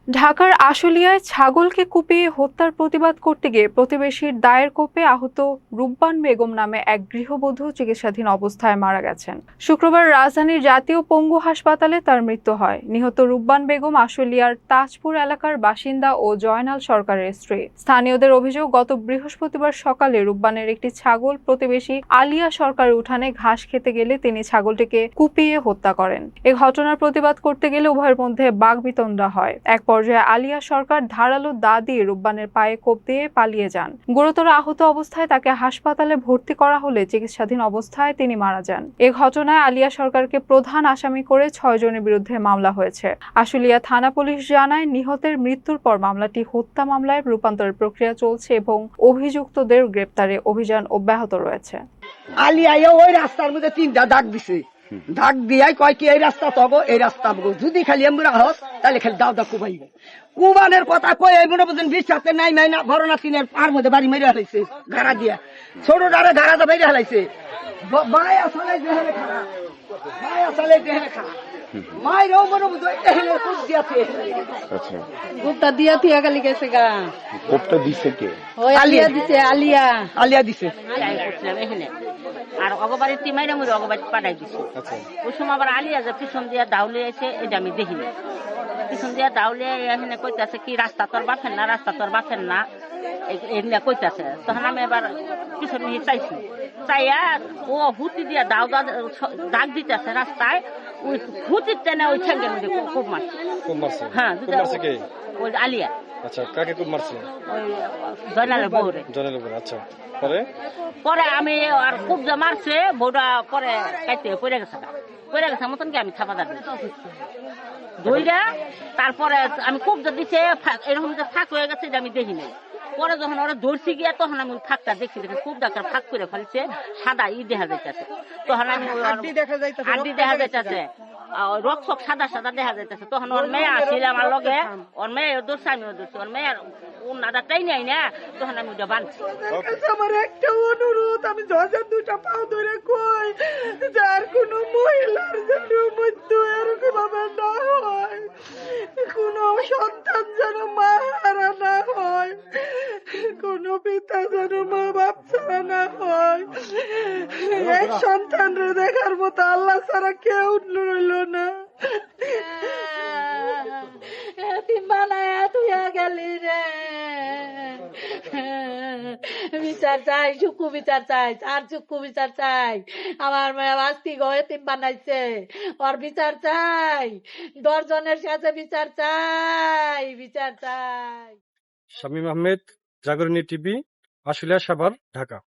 ঢাকার আশুলিয়ায় ছাগলকে কুপিয়ে হত্যার প্রতিবাদ করতে গিয়ে প্রতিবেশীর দায়ের কোপে আহত রূপবান বেগম নামে এক গৃহবধূ চিকিৎসাধীন অবস্থায় মারা গেছেন। শুক্রবার রাজধানীর জাতীয় পঙ্গু হাসপাতালে তার মৃত্যু হয়। নিহত রূপবান বেগম আশুলিয়ার তাজপুর এলাকার বাসিন্দা ও জয়নাল সরকারের স্ত্রী। স্থানীয়দের অভিযোগ, গত বৃহস্পতিবার সকালে রূপবানের একটি ছাগল প্রতিবেশী আলিয়া সরকারের উঠানে ঘাস খেতে গেলে তিনি ছাগলটিকে কুপিয়ে হত্যা করেন। এ ঘটনার প্রতিবাদ করতে গেলে উভয়ের মধ্যে বাকবিতণ্ডা হয়। এক পর্যায়ে আলিয়া সরকার ধারালো দা দিয়ে রূপবানের পায়ে কোপ দিয়ে পালিয়ে যান। গুরুতর আহত অবস্থায় তাকে হাসপাতালে ভর্তি করা হলে চিকিৎসাধীন অবস্থায় তিনি মারা যান। এ ঘটনায় আলিয়া সরকারকে প্রধান আসামি করে 6 জনের বিরুদ্ধে মামলা হয়েছে। আশুলিয়া থানা পুলিশ জানায়, নিহতের মৃত্যুর পর মামলাটি হত্যা মামলায় রূপান্তরের প্রক্রিয়া চলছে এবং অভিযুক্তদের গ্রেপ্তারে অভিযান অব্যাহত রয়েছে। আলিয়া ওই রাস্তার মধ্যে 3টা দাগ দিছে, দাগ দিয়াই কয় কি এই রাস্তা তগো, এই রাস্তা যদি খালি আমরা হস তাহলে খালি দাও দাও কুবাইব। কুবানের কথা কই এই মনে বুঝেন বিশ্বাসে নাই নাই না ঘরনা সিনের পার মধ্যে বাড়ি মেরে হালাইছে গাড়া দিয়া, ছোট ডারে গাড়া দা মেরে হালাইছে। মায় আসলে দেহে খারাপ, মায় আসলে দেহে খারাপ, মায়ের মনে বুঝে এখানে কুপ দিয়াছে। আচ্ছা, কুপটা দিয়া থিয়া গালি গেছে গা। কোপটা দিছে কে? ওই আলিয়া দিছে, আলিয়া আলিয়া দিছে। আর অগবাড়ির টিমাইরা মুড়ে অগবাড়ি পাঠাই দিছে। ওই সময় আবার আলিয়া যে পিছন দিয়া দাউলে আছে, এটা আমি দেখিনি। পিছন দিয়া দাউলে এখানে কইতাছে কি রাস্তা তোর বাপের না, রাস্তা তোর বাপের না, এগুলা কইতাছে। তখন আমি এবার পিছন নিয়ে চাইছি, চাইয়া ও হুতি দিয়া দাগ দিতেছে রাস্তায়। ওই হুতির টেনে ওই ঠ্যাঙ্গের মধ্যে খুব মারছে। হ্যাঁ, ওই আলিয়া। আচ্ছা, কাকে খুব মারছে? ওই জয়নালের বউরে। আচ্ছা, পরে পরে আমি আর খুব যে মারছে বউটা, পরে কাইতে পড়ে গেছে মতন কি আমি থাপা দাঁড়িয়ে দইরা। তারপরে আমি খুব যে দিছে এরকম যে ফাঁক হয়ে গেছে, এটা আমি দেখি নাই। পরে যখন ওরা ধরছি গিয়া তখন আমি ফাঁকটা দেখি, খুব ডাক্তার ফাঁক করে ফেলছে, সাদা দেখা যাইতেছে। তখন আমি আড্ডি দেখা যাইতেছে, রক্ত সাদা সাদা দেখা যাইতেছে। তখন ওর মেয়ে আসছিল আমার লগে, ওর মেয়ে দোষে আমিও দোষী, ওর মেয়ের নাদাটাই নাই না। তখন আমি ওটা বানছি। আমার একটা অনুরোধ, আমি জজের 2টা পাও ধরে কই, যার কোন মহিলার যেন মৃত্যু এরকম ভাবে না হয়, কোন সন্তান যেন মা হারা না হয়, কোন পিতা যেন মা বাপ ছাড়া না হয়। এক সন্তানরে দেখার মতো আল্লাহ ছাড়া কেউ রইল না। বানায়া তুইয়া গেলি রে। বিচার চাই, চুক্কু বিচার চাই, আর চুক্কু বিচার চাই। আমার মেয়ে বাস্তি গো এতিম বানাইছে, ওর বিচার চাই। 10 জনের সাথে বিচার চাই, বিচার চাই। শামীম আহমেদ, জাগরণী টিভি, আশুলিয়া, সাভার, ঢাকা।